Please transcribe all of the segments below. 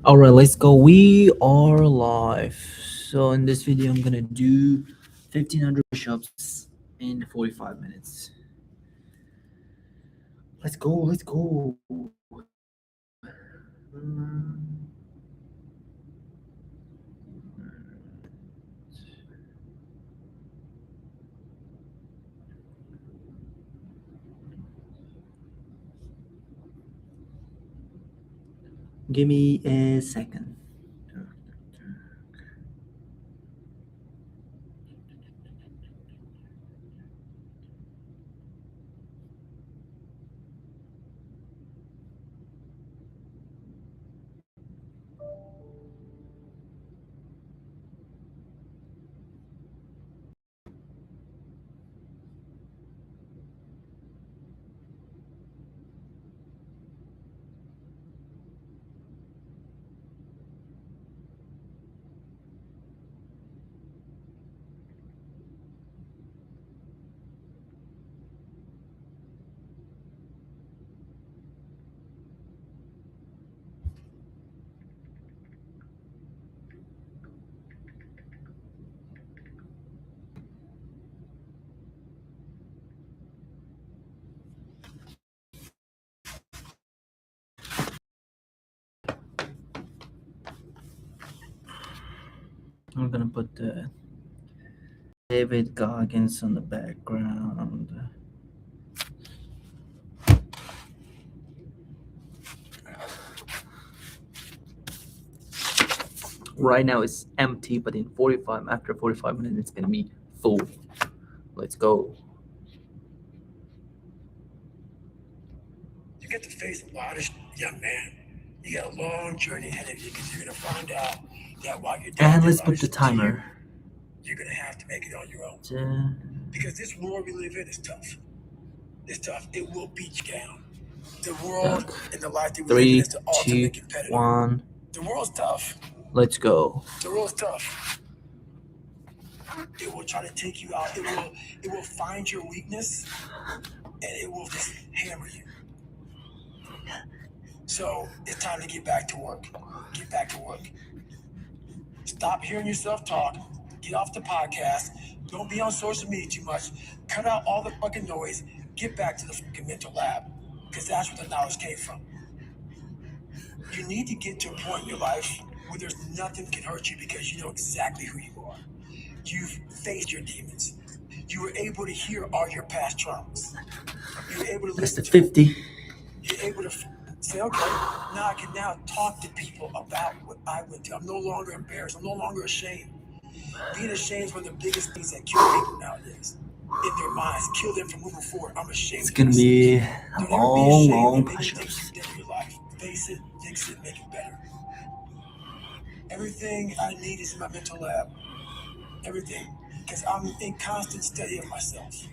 All right, let's go. We are live. So in this video, I'm gonna do 1,500 push-ups in 45 minutes. Let's go. Let's go. Give me a second. I'm gonna put the David Goggins on the background. Right now it's empty, but after 45 minutes, it's gonna be full. Let's go. You get to face a lot of young man. You got a long journey ahead of you because you're gonna find out that while you're down And there, let's put the timer. you're gonna have to make it on your own. Uh, Because this world we live in is tough. It's tough. It will beat you down. The world and the life that we live in 3, is the 2, ultimate competitor. 1. The world's tough. Let's go. The world's tough. It will try to take you out. It will find your weakness and it will just hammer you. So it's time to get back to work. Get back to work. Stop hearing yourself talk. Get off the podcast. Don't be on social media too much. Cut out all the fucking noise. Get back to the fucking mental lab. Because that's where the knowledge came from. You need to get to a point in your life where there's nothing can hurt you because you know exactly who you are. You've faced your demons. You were able to hear all your past traumas. You were able to That's the listen to 50. You're able to say, okay, now I can now talk to people about what I went through. I'm no longer embarrassed. I'm no longer ashamed. Being ashamed is one of the biggest things that kill people nowadays. In their minds, kill them from moving forward. I'm ashamed. It's gonna be a Don't ever be long, ashamed long of anything push-ups. you've done in your life. Face it, fix it, make it better. Everything I need is in my mental lab. Everything. Because I'm in constant study of myself.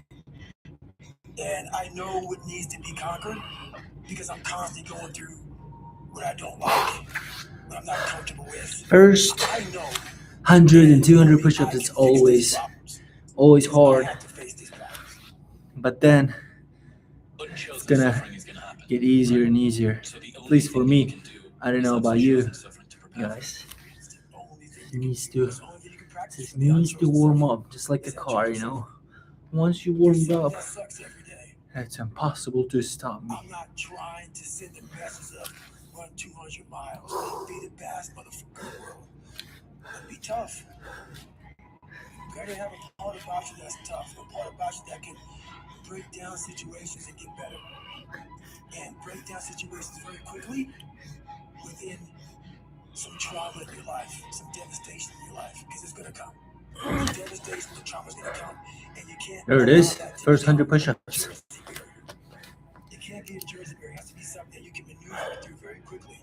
And I know what needs to be conquered because I'm constantly going through what I don't like, what I'm not comfortable with. First I know 100 and 200 only I push-ups, can it's fix these always problems. hard. I have to face these problems. But then it's gonna get easier and easier. At least for me. I don't know about you guys. This needs to warm up, just like a car, you know. Once you warmed up, That sucks every day. it's impossible to stop me. I'm not trying to send the message of run 200 miles, be the best motherfucker in the world. But be tough. You gotta have a part about you that's tough, a part about you that can break down situations and get better. And break down situations very quickly within some trauma in your life, some devastation in your life, because it's gonna come. The devastation, the trauma's gonna come, and you can't. There it is. First 100 push-ups. It can't be a Jersey barrier. It has to be something that you can maneuver through very quickly.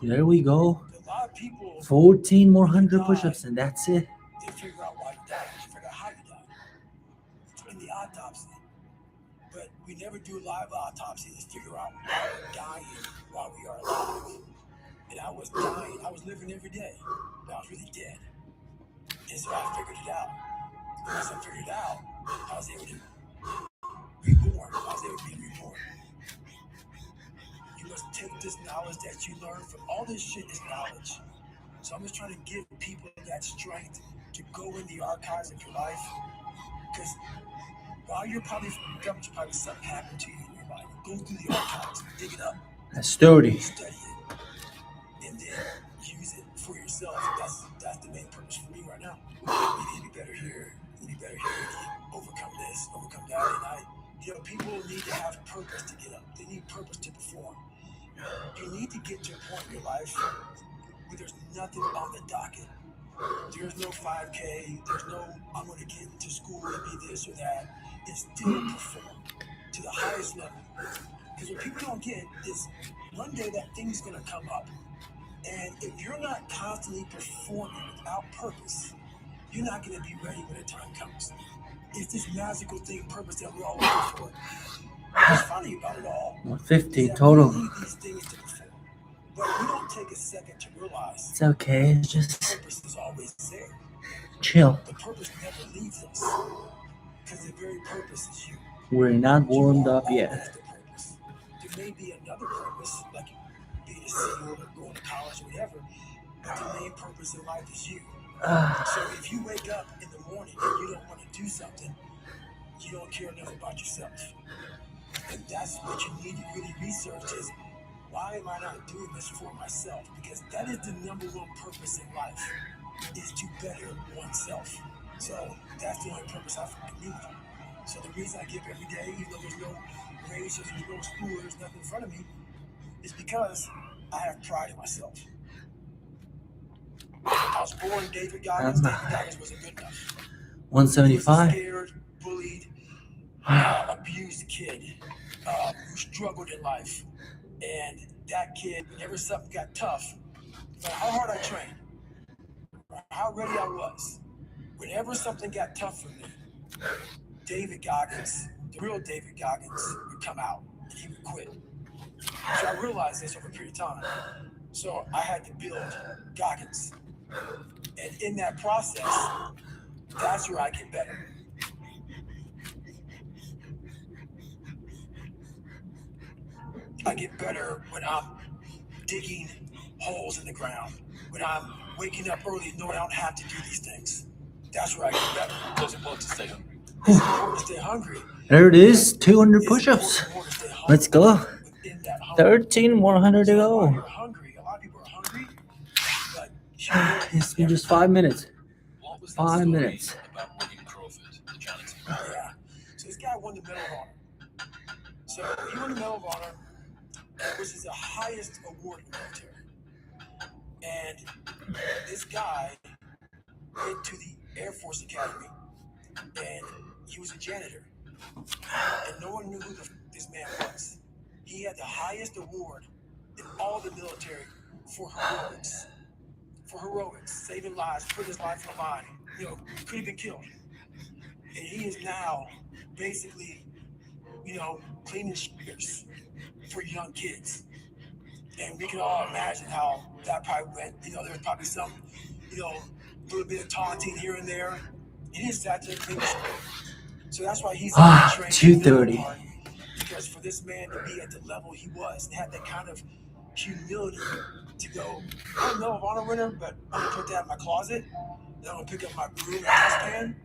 There we go. A lot of people 14 more 100 push-ups and that's it. They figure out why you died. They figure out how you died. In the autopsy. But we never do live autopsy to figure out why we're dying while we are alive. And I was dying. I was living every day. But I was really dead. And so I figured it out. And once I figured it out, I was able to reborn. I was able to be reborn. You must take this knowledge that you learn from all this shit is knowledge. So I'm just trying to give people that strength to go in the archives of your life. Because while you're probably probably something happened to you in your life. Go through the archives, dig it up, That's sturdy. study it, and then use it for yourself. That's the main purpose for me right now. You need to be better here. You need to be better here. You need to overcome this, overcome that. And people need to have purpose to get up. They need purpose to perform. You need to get to a point in your life where there's nothing on the docket. There's no 5K. There's no, I'm going to get into school and be this or that. And still perform to the highest level. Because what people don't get is one day that thing's going to come up. And if you're not constantly performing without purpose, you're not going to be ready when the time comes. It's this magical thing, purpose, that we're all looking for. What's funny about it all 150 is that total. we need these things to perform. But we don't take a second to realize It's okay. It's the just purpose is always there. chill. The purpose never leaves us. Because the very purpose is you. We're not warmed You are up yet. always the purpose. There may be another purpose, like being a CEO or going to college or whatever, but the main purpose in life is you. So if you wake up in the morning and you don't want to do something, you don't care enough about yourself. And that's what you need to really research is, why am I not doing this for myself? Because that is the number one purpose in life, is to better oneself. So that's the only purpose I fucking need. So the reason I give every day, even though there's no raises, there's no school, there's nothing in front of me, is because I have pride in myself. I was born David Goggins. David Goggins wasn't good enough. 175. He was a scared, bullied, abused kid who struggled in life. And that kid, whenever something got tough, no matter how hard I trained, how ready I was, whenever something got tough for me, David Goggins, the real David Goggins, would come out and he would quit. So I realized this over a period of time. So I had to build Goggins. And in that process, that's where I get better. I get better when I'm digging holes in the ground, when I'm waking up early knowing I don't have to do these things. That's where I get better. It's important to stay hungry. It's important to stay hungry. There it is. 200 It's push-ups. important to stay hungry Let's go. within that hunger. 13,100 to So while go. you're hungry, a lot of people are hungry, but you know, It's been just 5 minutes. What was that 5 story minutes. about William Crawford, the janitor? yeah. So this guy won the Medal of Honor. So he won the Medal of Honor, which is the highest award in the military. And this guy went to the Air Force Academy, and he was a janitor. And no one knew who this man was. He had the highest award in all the military for heroics. For heroics, saving lives, putting his life on the line. Could have been killed. And he is now basically, cleaning streets for young kids. And we can all imagine how that probably went. There was probably some, little bit of taunting here and there. He just sat there cleaning streets. So that's why he's trained 230. because for this man to be at the level he was and have that kind of humility to go, I'm a Medal of Honor winner, but I'm gonna put that in my closet. Then I'm gonna pick up my broom and dustpan.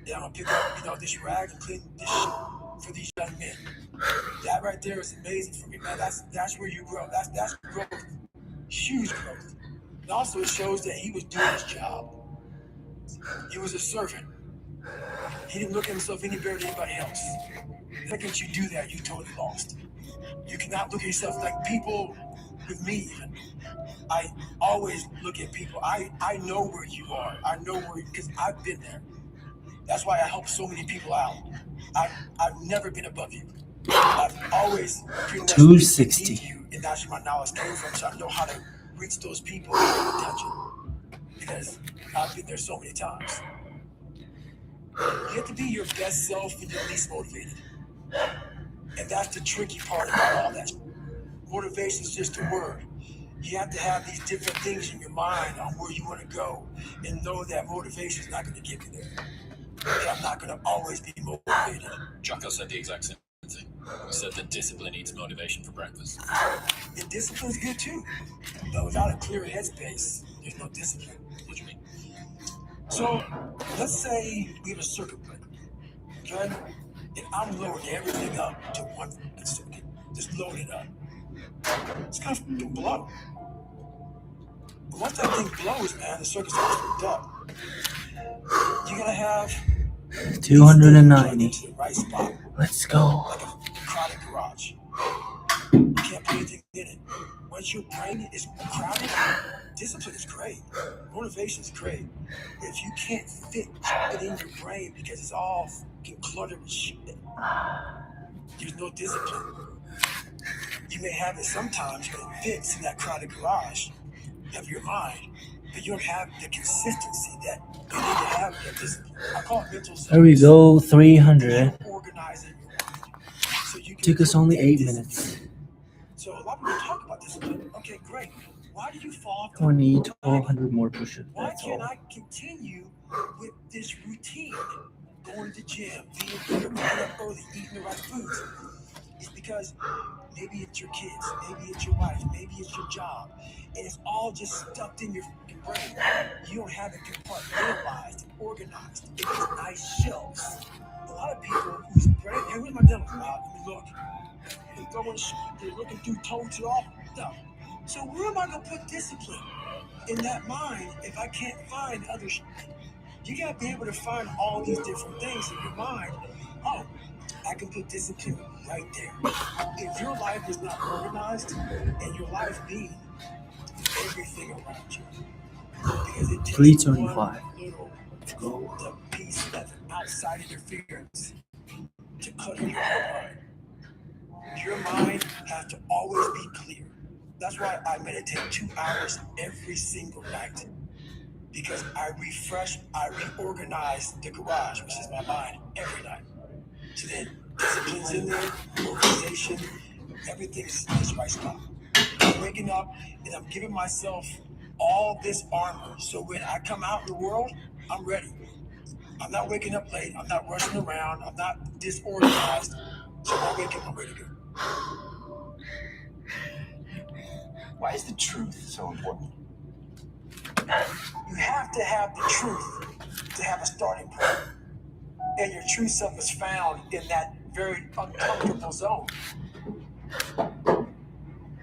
Then I'm gonna pick up, this rag and clean this shit for these young men. That right there is amazing for me, man. That's where you grow. That's growth, huge growth. And also it shows that he was doing his job. He was a servant. He didn't look at himself any better than anybody else. The second you do that, you're totally lost. You cannot look at yourself like people with me. I always look at people. I know where you are. I know where, because I've been there. That's why I help so many people out. I've never been above you. I've always pretty much 260. need you, and that's where my knowledge came from. So I know how to reach those people and get attention because I've been there so many times. You have to be your best self when you're least motivated. And that's the tricky part about all that. Motivation is just a word. You have to have these different things in your mind on where you want to go and know that motivation is not going to get you there. I'm not going to always be motivated. Jocko said the exact same thing. You said that discipline eats motivation for breakfast. And discipline's good too. But without a clear headspace, there's no discipline. What do you mean? So let's say we have a circuit breaker, okay? And I'm loading everything up to one circuit. Just load it up. It's gonna fucking blow. But once that thing blows, man, the circuit's all hooked up. You're gonna have 290. to the right spot, Let's go. like a crowded garage. You can't put anything in it. Once your brain is crowded, discipline is great. Motivation is great. If you can't fit it in your brain because it's all fucking cluttered with shit, there's no discipline. You may have it sometimes, but it fits in that crowded garage of your mind, but you don't have the consistency that you need to have in discipline. I call it mental There we go, 300. Organizing your mind. So you can Took us put only that 8 discipline. minutes. So a lot of people talk about discipline. Okay, great. Why do you fall off the 1,200 more push-ups. Why That's can't all. I continue with this routine? Going to the gym, being better, waking up early, eating the right foods. It's because maybe it's your kids, maybe it's your wife, maybe it's your job, and it's all just stuffed in your fucking brain. You don't have it compartmentalized and organized in these nice shelves. A lot of people whose brain, hey, where's my demo? Let me look. They're throwing shit, they're looking through totes and all stuff. So where am I gonna put discipline in that mind if I can't find other shit? You gotta be able to find all these different things in your mind. Oh, I can put discipline right there. If your life is not organized, and your life being everything around you, because it takes 325. one little piece of outside interference to clutter your whole mind. Your mind has to always be clear. That's why I meditate 2 hours every single night. Because I refresh, I reorganize the garage, which is my mind, every night. So then discipline's in there, organization, everything's in its right spot. I'm waking up and I'm giving myself all this armor. So when I come out in the world, I'm ready. I'm not waking up late, I'm not rushing around, I'm not disorganized. So when I wake up, I'm ready to go. Why is the truth so important? You have to have the truth to have a starting point. And your true self is found in that very uncomfortable zone.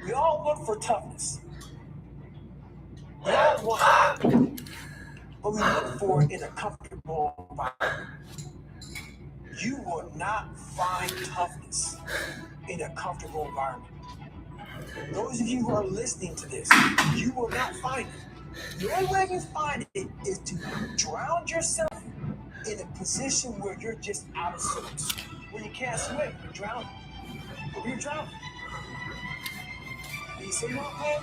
We all look for toughness. We all want it. But we look for it in a comfortable environment. You will not find toughness in a comfortable environment. Those of you who are listening to this, you will not find it. The only way you find it is to drown yourself in a position where you're just out of sorts, where you can't swim, you're drowning. Or you're drowning. And you say, no, man.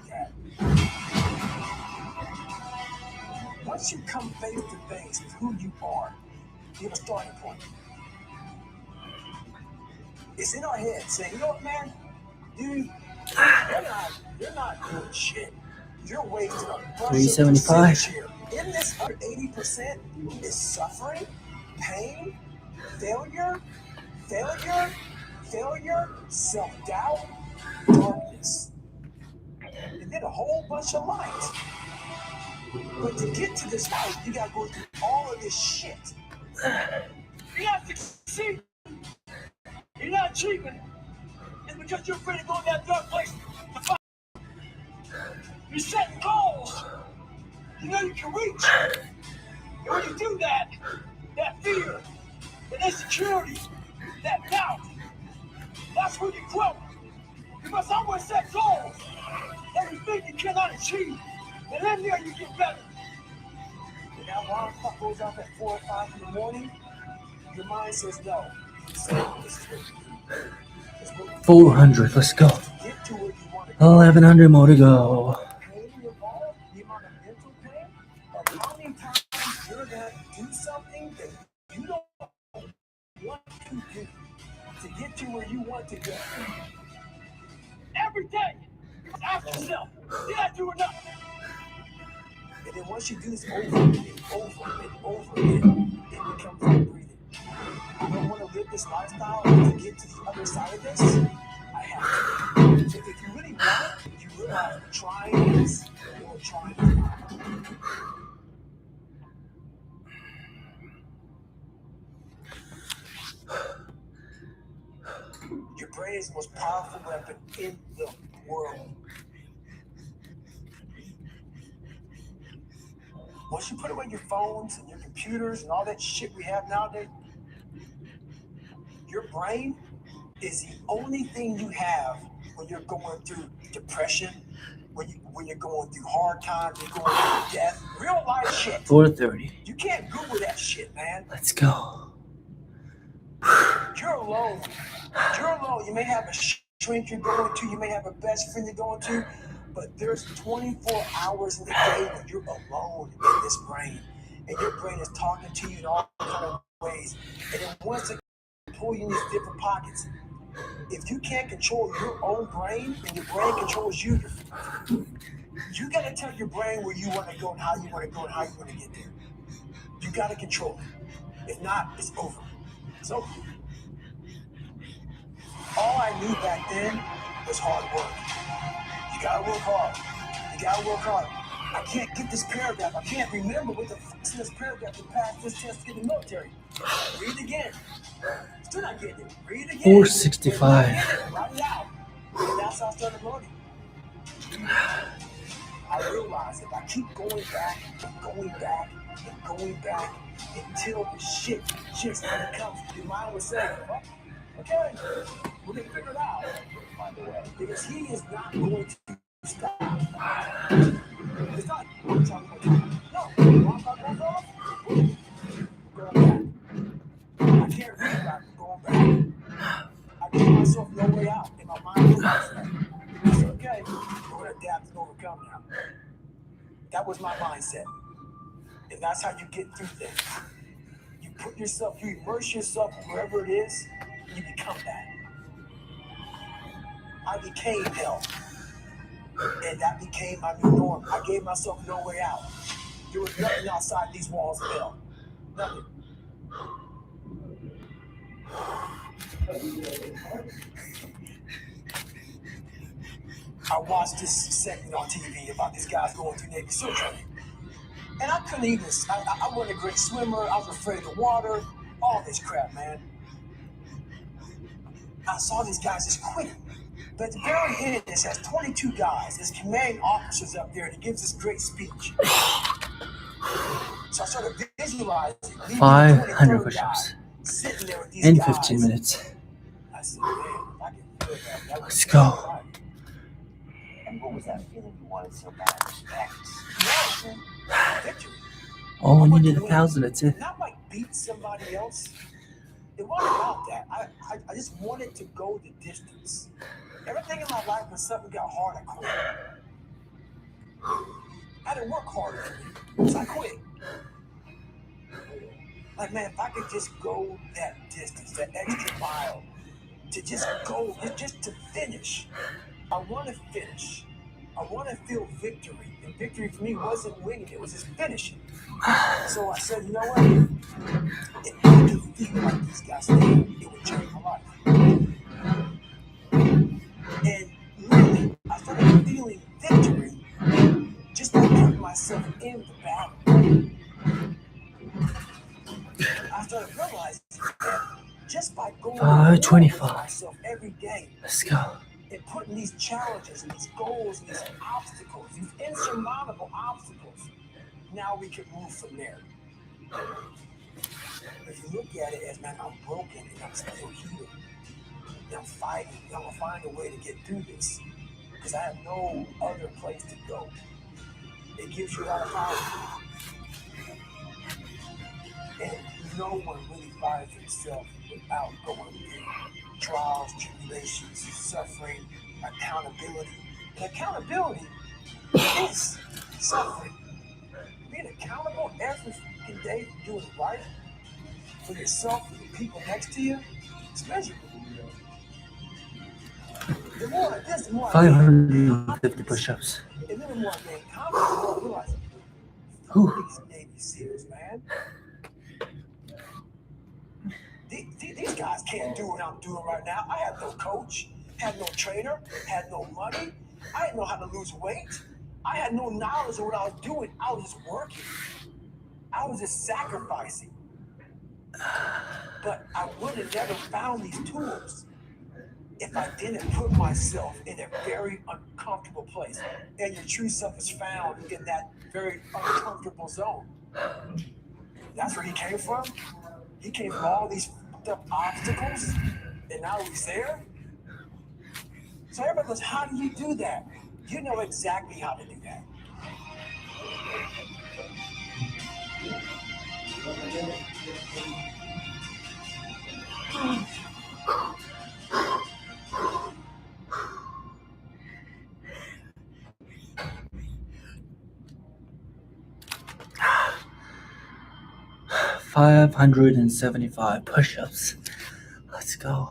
Yeah. Once you come face to face with who you are, you have a starting point. It's in our head saying, you know what, man? Dude, you're not doing shit. You're wasting a bunch 375. of percentage here. In this other 80% is suffering, pain, failure, self-doubt, darkness. And then a whole bunch of light. But to get to this light, you gotta go through all of this shit. You're not succeeding. You're not achieving. It's because you're afraid to go in that dark place to fight. You're setting goals. You know you can reach. And when you do that, that fear, that insecurity, that doubt, that's when you grow. You must always set goals that you think you cannot achieve. And then there you get better. When that alarm clock goes off at 4 or 5 in the morning, your mind says no. So this is what you do. 400. Let's go. Get to where you want to go. 1,100 more to go. Pain involved, the amount of mental pain, or how many times you're going to do something that you don't want to do to get to where you want to go. Every day, ask yourself, did I do enough? And then once you do this over and over and over again, it becomes like breathing. You don't want to live this lifestyle to get to the other side of this? I have to. So if you really want it, you realize what trying is, or trying is not. Your brain is the most powerful weapon in the world. Once you put away your phones and your computers and all that shit we have nowadays, your brain is the only thing you have when you're going through depression, when you're going through hard times, you're going through death, real life shit. 4:30. You can't Google that shit, man. Let's go. You're alone. You're alone. You may have a shrink you're going to, you may have a best friend you're going to, but there's 24 hours in the day when you're alone in this brain. And your brain is talking to you in all kind of ways. And then once it pull you in these different pockets, if you can't control your own brain and your brain controls you, you got to tell your brain where you want to go and how you want to go and how you want to get there. You got to control it. If not, it's over. It's over. All I knew back then was hard work. You got to work hard. You got to work hard. I can't get this paragraph. I can't remember what the fuck's in this paragraph to pass this test to get in the military. Read it again. Still not getting it. Read it again. 465. Write it out. And that's how I started learning. I realized if I keep going back and going back and going back until the shit just becomes, your mind would say, okay, we're going to figure it out. Because he is not going to stop. It's not. No, once I goes off, going back. I can't read about it going back. I give myself no way out in my mind. It's okay. We're going to adapt and overcome now. That was my mindset. And that's how you get through things. You put yourself, you immerse yourself wherever it is, and you become that. I became hell. And that became my new norm. I gave myself no way out. There was nothing outside these walls of hell. Nothing. I watched this segment on TV about these guys going through Navy SEAL training. And I couldn't even, I wasn't a great swimmer. I was afraid of the water. All this crap, man. I saw these guys just quitting. But at the very end, it has 22 guys. There's commanding officers up there, and he gives this great speech. So I started visualizing 500 push-ups sitting there with these in guys. 15 minutes. I said, man, if I can feel that, Let's go. And what was that feeling you wanted so bad? Victory. Oh, we needed 1,000. That's it. Not like beat somebody else. It wasn't about that. I just wanted to go the distance. Everything in my life, when something got hard, I quit. I didn't work harder than you, so I quit. Like, man, if I could just go that distance, that extra mile, to just go, just to finish. I want to finish. I want to feel victory. And victory for me wasn't winning, it was just finishing. So I said, you know what? If I could feel like these guys feel, it would change my life. And really, I started feeling victory just by putting myself in the battle. I started realizing that just by going 525. myself every day, Let's go. and putting these challenges and these goals and these obstacles, these insurmountable obstacles, now we can move from there. If you look at it as, man, I'm broken and I'm still healing. And I'm fighting. I'm going to find a way to get through this because I have no other place to go. It gives you a lot of power. And no one really finds himself without going through trials, tribulations, suffering, accountability. And accountability is suffering. Being accountable every fucking day for doing right for yourself and the people next to you, it's miserable. The more I this, the more 550 push-ups. and then the more I gain confidence, the more I realize, Whew. these Navy SEALs, man. These guys can't do what I'm doing right now. I had no coach, had no trainer, had no money. I didn't know how to lose weight. I had no knowledge of what I was doing. I was just working. I was just sacrificing. But I would have never found these tools if I didn't put myself in a very uncomfortable place. And your true self is found in that very uncomfortable zone. That's where he came from. He came from all these obstacles, and now he's there. So everybody goes, how do you do that? You know exactly how to do that. $575 push-ups. Let's go.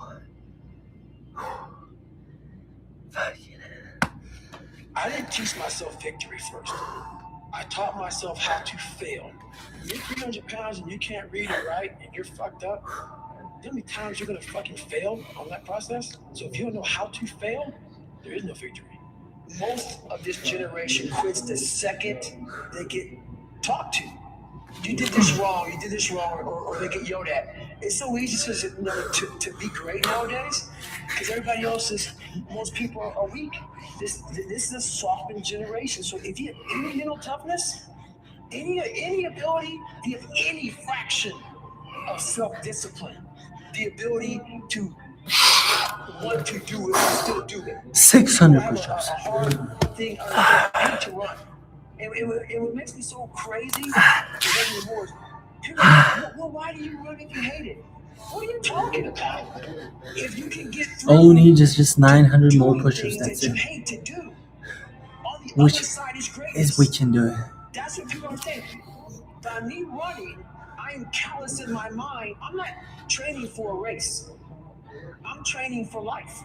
I didn't teach myself victory first. I taught myself how to fail. You're 300 pounds and you can't read or write and you're fucked up. You know how many times you're gonna fucking fail on that process? So if you don't know how to fail, there is no victory. Most of this generation quits the second they get talked to. You did this wrong, or they get yelled at. It's so easy to be great nowadays because everybody else is, most people are weak. This is a softened generation. So if you have any mental toughness, any ability, if you have any fraction of self-discipline, the ability to want to do it and still do it. 600 have push-ups. a hard thing I hate to run. And what makes me so crazy is well, why do you run if you hate it? What are you talking about? If you can get through Only just 900 more push-ups. That's that you it. hate to do, on the Which other side is greatness. is we can do it. That's what people understand. By me running, I am callous in my mind. I'm not training for a race. I'm training for life.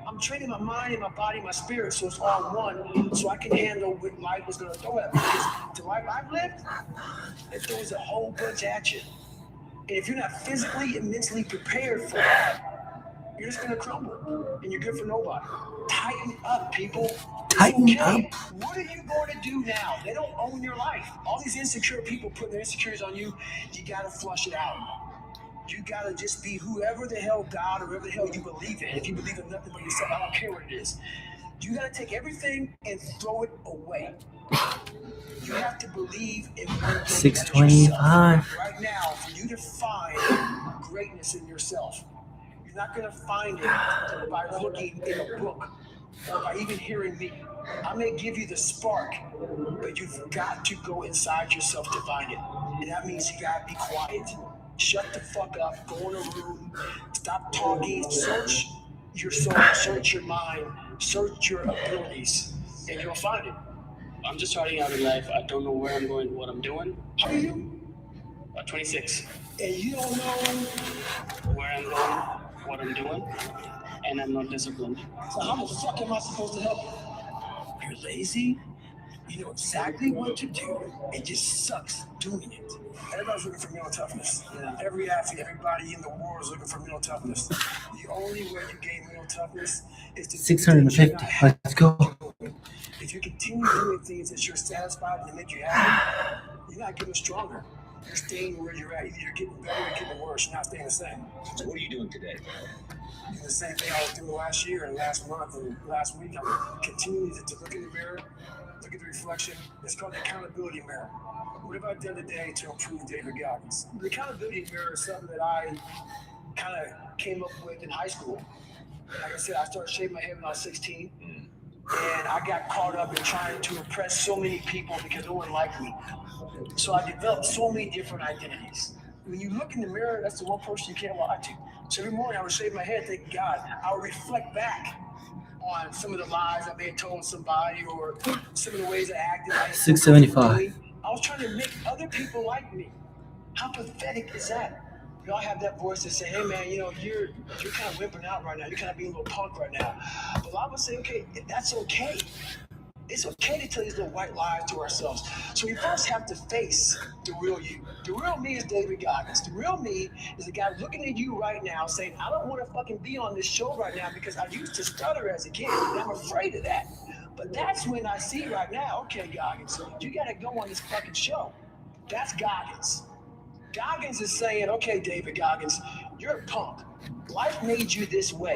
I'm training my mind and my body, my spirit, so it's all one, so I can handle what life is going to throw at me. Because the life I've lived, it throws a whole bunch at you. And if you're not physically and mentally prepared for that, you're just going to crumble, and you're good for nobody. Tighten up, people. It's Tighten okay. up. What are you going to do now? They don't own your life. All these insecure people putting their insecurities on you, you got to flush it out. You gotta just be whoever the hell God or whoever the hell you believe in. If you believe in nothing but yourself, I don't care what it is. You gotta take everything and throw it away. You have to believe in one thing. 625. Right now, for you to find greatness in yourself, you're not gonna find it by looking in a book or by even hearing me. I may give you the spark, but you've got to go inside yourself to find it. And that means you gotta be quiet. Shut the fuck up, go in a room, stop talking, search your soul, search your mind, search your abilities, and you'll find it. I'm just starting out in life. I don't know where I'm going, what I'm doing. How are you? 26. And you don't know Where I'm going, what I'm doing, and I'm not disciplined. so how the fuck am I supposed to help you? You're lazy, you know exactly what to do, it just sucks doing it. Everybody's looking for mental toughness. Every athlete, everybody in the world is looking for mental toughness. The only way you gain mental toughness is to 650. Let's go. If you continue doing things that you're satisfied and that make you happy, you're not getting stronger. You're staying where you're at. Either you're getting better or getting worse. You're not staying the same. So what are you doing today? Doing the same thing I was doing last year and last month and last week. I'm continuing to look in the mirror, look at the reflection. It's called the accountability mirror. What have I done today to improve David Goggins? The accountability mirror is something that I kind of came up with in high school. Like I said, I started shaving my head when I was 16. And I got caught up in trying to impress so many people because no one liked me. So I developed so many different identities. When you look in the mirror, that's the one person you can't lie to. So every morning I would shave my head, thank God. I would reflect back on some of the lies I may have told somebody or some of the ways I acted. 675. I was trying to make other people like me. How pathetic is that? We all have that voice that say, hey man, you know, you're kind of wimping out right now. You're kind of being a little punk right now. But I would say, okay, that's okay. It's okay to tell these little white lies to ourselves. So we first have to face the real you. The real me is David Goggins. The real me is the guy looking at you right now saying, I don't want to fucking be on this show right now because I used to stutter as a kid and I'm afraid of that. But that's when I see right now, okay, Goggins, you got to go on this fucking show. That's Goggins. Goggins is saying, okay, David Goggins, you're a punk. Life made you this way.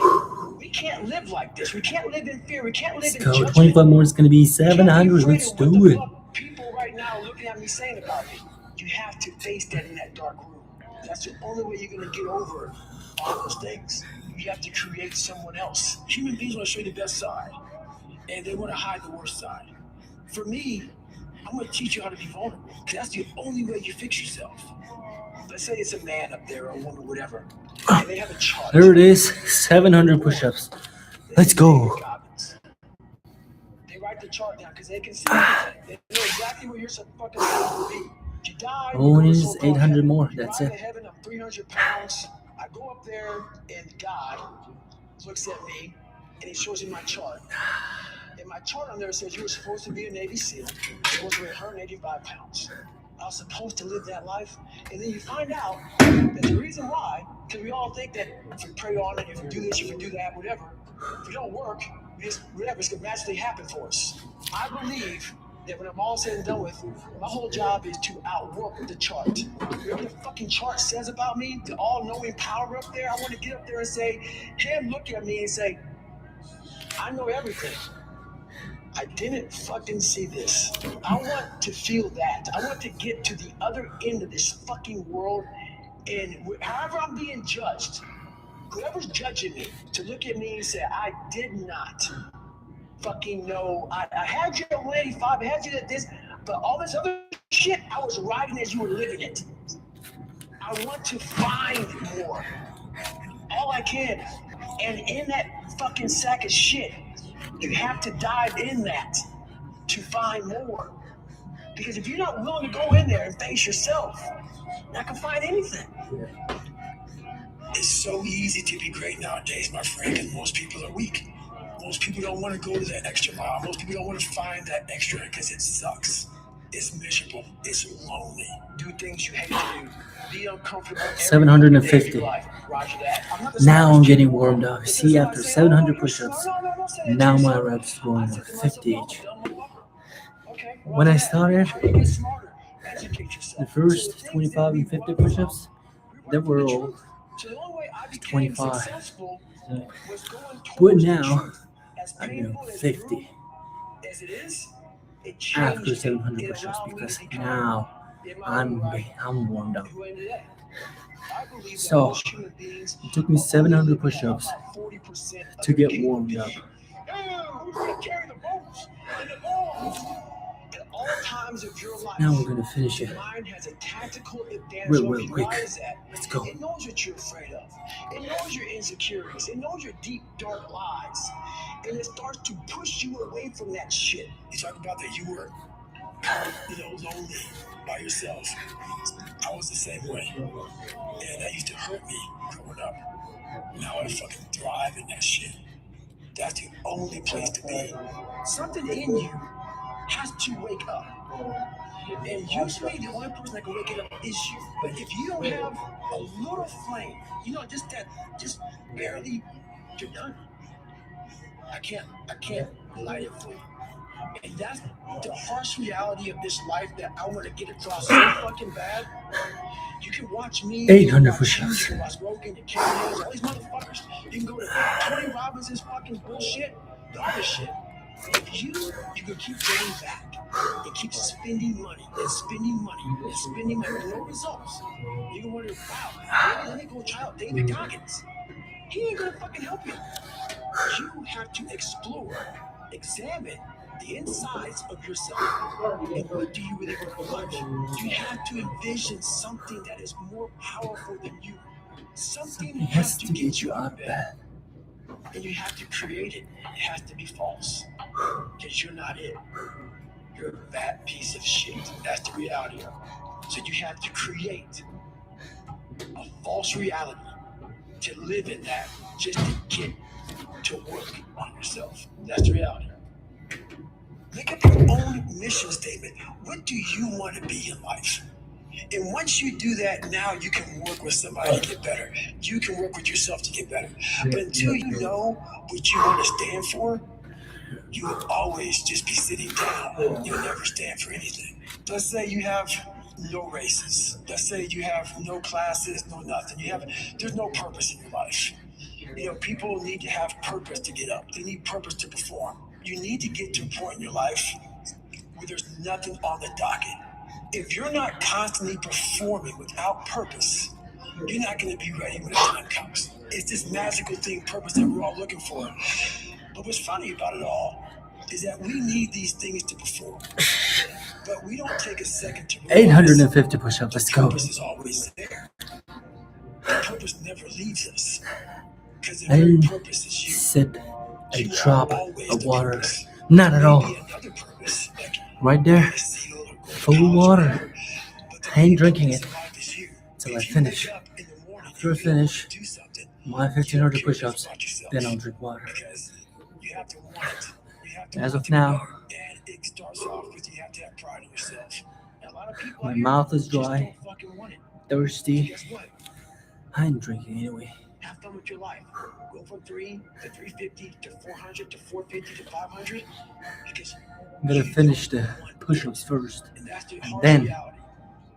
We can't live like this. We can't live in fear. We can't live Let's in go. judgment. 25 more is going to be You can't be 700. afraid Let's of do what the it. fuck people right now looking at me saying about me. You have to face that in that dark room. That's the only way you're going to get over all those things. You have to create someone else. Human beings want to show you the best side, and they want to hide the worst side. For me, I'm going to teach you how to be vulnerable, because that's the only way you fix yourself. Let's say it's a man up there or a woman, whatever, and they have a chart. There it is. 700 push-ups. Let's go. They write the chart down because they can see everything. They know exactly where you're fucking supposed to be. You die. Oh, it is 800 more. That's it. it. Heaven, I'm 300 pounds. I go up there, and God looks at me, and He shows me my chart. And my chart on there says you were supposed to be a Navy SEAL. You're supposed to weigh 185 pounds. I was supposed to live that life, and then you find out that the reason why, because we all think that if you pray on it, if you do this, if you do that, whatever, if we don't work, whatever, it's going to magically happen for us. I believe that when I'm all said and done with, my whole job is to outwork the chart. Whatever the fucking chart says about me, the all-knowing power up there, I want to get up there and say, him look at me and say, I know everything. I didn't fucking see this. I want to feel that. I want to get to the other end of this fucking world, and however I'm being judged, whoever's judging me, to look at me and say, I did not fucking know. I had you at 185, I had you at this, but all this other shit, I was riding as you were living it. I want to find more. All I can. And in that fucking sack of shit, you have to dive in that to find more. Because if you're not willing to go in there and face yourself, you're not gonna find anything. It's so easy to be great nowadays, my friend, and most people are weak. Most people don't want to go to that extra mile. Most people don't want to find that extra because it sucks. It's miserable. It's lonely. Do things you hate to do. Be uncomfortable. 750. Roger that. Now I'm getting warmed up. See, after 700 push-ups, now my reps going to 50 each. When I started, the first 25 and 50 push-ups, they were all 25. But now, I'm doing 50 after 700 push-ups because now I'm warmed up. So, it took me 700 push-ups to get warmed up. Now we're going to finish it real quick. Let's go. It knows what you're afraid of. It knows your insecurities. It knows your deep, dark lies. And it starts to push you away from that shit. You talk about that you were, lonely by yourself. I was the same way. And that used to hurt me growing up. Now I fucking thrive in that shit. That's the only place to be. Something in you has to wake up. And usually the only person that can wake it up is you. But if you don't have a little flame, just barely, you're done. I can't light it for you. And that's the harsh reality of this life that I want to get across so fucking bad. You can watch me. 800 push-ups. You can watch Rogan and Kevin Hills, all these motherfuckers. You can go to Tony Robbins' fucking bullshit, the other shit. If you can keep going back and keep spending money and spending money and spending money with no results, you can wonder, wow, maybe let me go try out David Goggins. He ain't gonna fucking help you. You have to explore, examine the insides of yourself. And what do you really want in life? You have to envision something that is more powerful than you. Something has to get you out of bed. And you have to create it. It has to be false. Because you're not it. You're a bad piece of shit. That's the reality of it. So you have to create a false reality to live in that, just to get to work on yourself. That's the reality. Make up your own mission statement. What do you want to be in life? And once you do that, now you can work with somebody to get better. You can work with yourself to get better. But until you know what you want to stand for, you will always just be sitting down. You'll never stand for anything. Let's say you have no races. Let's say you have no classes, no nothing. There's no purpose in your life. People need to have purpose to get up. They need purpose to perform. You need to get to a point in your life where there's nothing on the docket. If you're not constantly performing without purpose, you're not going to be ready when the time comes. It's this magical thing, purpose, that we're all looking for. But what's funny about it all is that we need these things to perform. But we don't take a second to realize 850 push-ups. Let's go. purpose is always there. The purpose never leaves us. Because the very And purpose is you. sip a You are drop always of the water. purpose. Not at all. Maybe another purpose, like Right there. a seal or going to Full college or water. whatever. But the I ain't main drinking purpose it in life is you. till I If you finish. wake up in the morning After I and you don't finish want to do something, my you don't 1500 care enough push-ups, about yourself. then I'll drink water. Because you have to want it. You have to As want of to be now, better. And it starts off with you have to have pride in yourself. And a lot of people my out here mouth is just dry, don't fucking want it. thirsty. Guess what? I ain't drinking anyway. Have fun with your life. Go from 3 to 350 to 400 to 450 to 500. Because I'm gonna finish the push-ups first, and that's the and harsh then reality.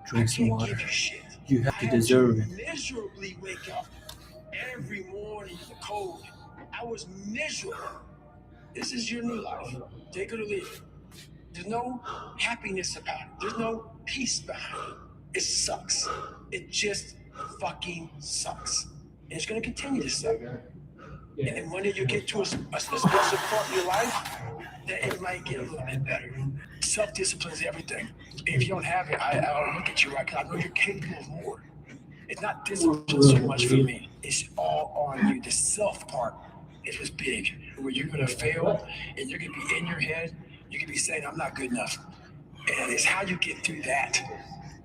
drink some I can't water. give you shit. You have I to had deserve it. miserably wake up every morning in the cold. I was miserable. This is your new life. Take it or leave it. There's no happiness about it. There's no peace behind it. It sucks. It just fucking sucks. And it's going to continue to suck. And then when you get to a special part in your life, then it might get a little bit better. Self-discipline is everything. If you don't have it, I'll look at you right, because I know you're capable of more. It's not discipline so much for me. It's all on you. The self part is what's big. Where you're going to fail and you're going to be in your head. You can be saying, I'm not good enough. And it's how you get through that.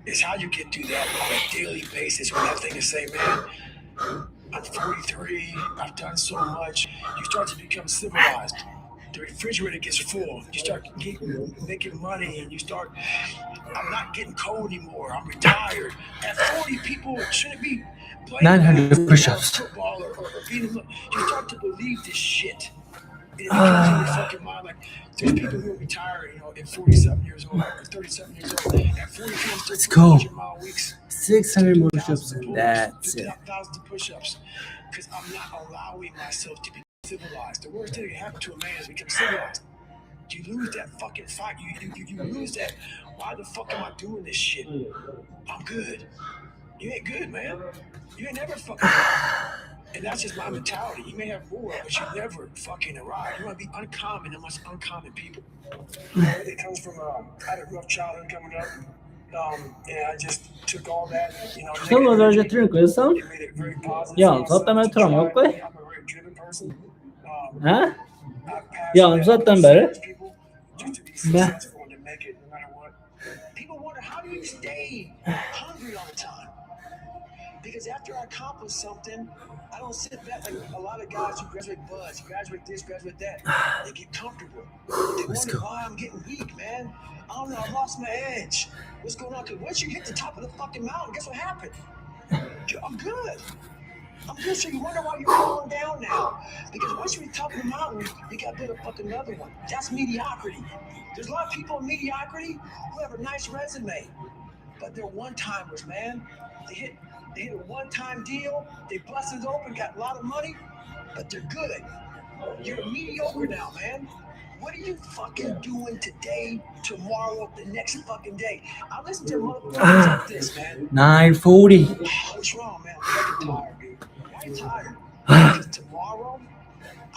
It's how you get through that on a daily basis when that thing is saying, man, I'm 43, I've done so much. You start to become civilized. The refrigerator gets full. You start making money, and you start, I'm not getting cold anymore. I'm retired. At 40, people shouldn't be playing 900 push-ups. football or beating. You start to believe this shit. And it becomes in your fucking mind. Like, there's people who retire, at 47 years old or 37 years old. At 40, Let's go. 100-mile weeks. 600 more push-ups, and that's it. Thousands of push-ups, because I'm not allowing myself to be civilized. The worst thing that can happen to a man is become civilized. You lose that fucking fight. You lose that. Why the fuck am I doing this shit? I'm good. You ain't good, man. You ain't never fucking good. And that's just my mentality. You may have more, but you never fucking arrive. You want to be uncommon amongst uncommon people. It comes from I had a rough childhood coming up. And I just took all that, Sen az önce trinkoyorsan it made it very positive. ya zaten ben tram yok koy. I'm a very driven person. Ha? I've passed Ya that zaten to beri. people just to be Ben. successful and to make it no matter what. People wonder, how do you stay hungry all the time? Because after I accomplish something, I don't sit back like a lot of guys who graduate buds, graduate this, graduate that. They get comfortable. They Let's wonder go. why I'm getting weak, man. I don't know, I lost my edge. What's going on? Because once you hit the top of the fucking mountain, guess what happened? I'm good. I'm good, so you wonder why you're falling down now. Because once you hit the top of the mountain, you got to build a fucking another one. That's mediocrity. There's a lot of people in mediocrity who have a nice resume, but they're one-timers, man. They hit a one-time deal, they busted open, got a lot of money, but they're good. You're mediocre now, man. What are you fucking doing today, tomorrow, the next fucking day? I listen to motherfuckers like this, man. 940. What's wrong, man? I'm fucking tired, dude. Why are you tired? Because tomorrow,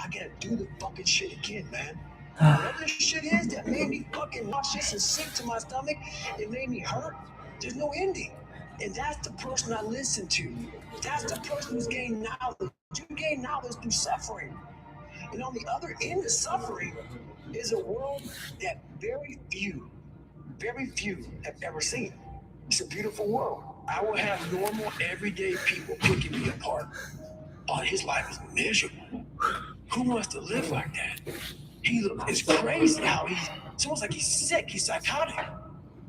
I gotta do the fucking shit again, man. Whatever this shit is that made me fucking nauseous and sick to my stomach, it made me hurt, there's no ending. And that's the person I listen to. That's the person who's gained knowledge. You gain knowledge through suffering. And on the other end of suffering is a world that very few have ever seen. It's a beautiful world. I will have normal, everyday people picking me apart. Oh, his life is miserable. Who wants to live like that? It's crazy how he's It's almost like he's sick, he's psychotic.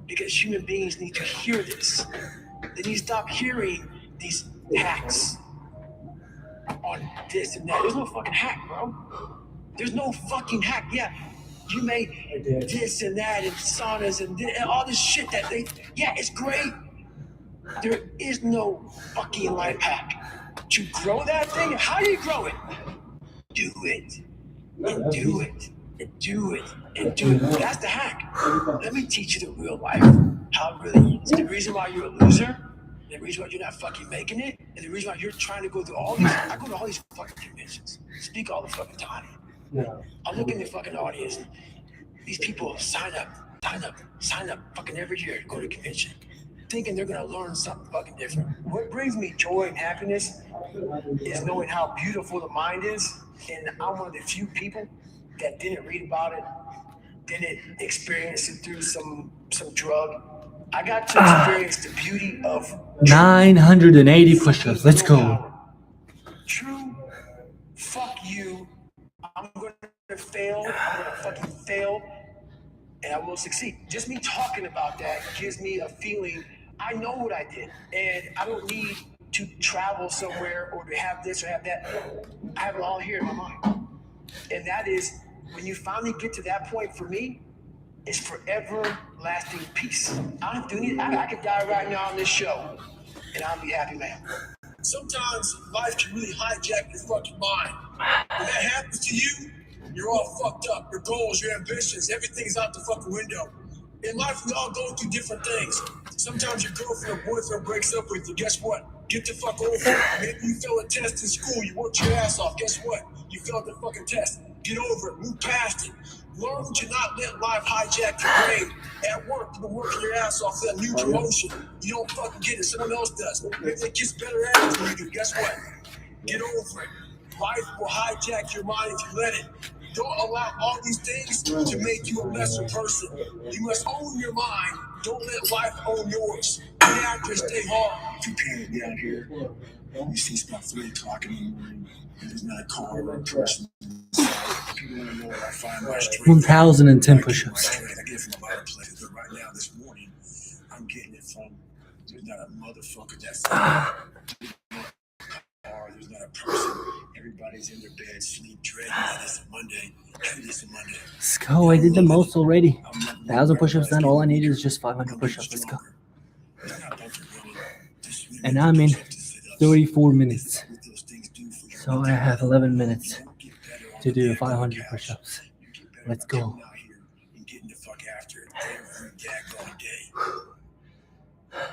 Because human beings need to hear this. They need to stop hearing these hacks on this and that. There's no fucking hack, bro. There's no fucking hack. Yeah, you made this and that and saunas and all this shit that yeah, it's great. There is no fucking life hack. To grow that thing, how do you grow it? Do it. And do it. And do it. And do it. That's the hack. Let me teach you the real life. How it really is. The reason why you're a loser, the reason why you're not fucking making it, and the reason why you're trying to go through all these, I go to all these fucking conventions, speak all the fucking time. I look in the fucking audience. These people sign up fucking every year to go to convention, thinking they're gonna learn something fucking different. What brings me joy and happiness is knowing how beautiful the mind is, and I'm one of the few people that didn't read about it, didn't experience it through some drug. I got to experience the beauty of 980 push-ups. Let's go. True. Fuck you. I'm gonna fail. I'm gonna fucking fail, and I will succeed. Just me talking about that gives me a feeling. I know what I did, and I don't need to travel somewhere or to have this or have that. I have it all here in my mind, and that is when you finally get to that point. For me, it's forever lasting peace. I don't do anything. I could die right now on this show, and I'll be happy, man. Sometimes life can really hijack your fucking mind. When that happens to you, you're all fucked up. Your goals, your ambitions, everything's out the fucking window. In life, we all go through different things. Sometimes your girlfriend or boyfriend breaks up with you. Guess what? Get the fuck over it. Maybe you failed a test in school. You worked your ass off. Guess what? You failed the fucking test. Get over it. Move past it. Learn to not let life hijack your brain. At work, you've been working your ass off for that new promotion. You don't fucking get it. Someone else does. Maybe they get better at it than you do. Guess what? Get over it. Life will hijack your mind if you let it. Don't allow all these things to make you a lesser person. You must own your mind. Don't let life own yours. Get after it, stay hard. If you panic down here, you see it's about 3 o'clock in the morning, and there's not a car or a person inside. People want to know where I find my strength. 1,010 push-ups. I get it from a lot of places, but right now, this morning, I'm getting it from, there's not a motherfucker that's there's not a person. Everybody's in their bed, sleep, dreading that it's a Monday. It's a Monday. Let's go. I did the most already. 1,000 push-ups done. All I need is just 500 push-ups. Let's go. And I'm in 34 minutes. So I have 11 minutes to do 500 push-ups. Let's go.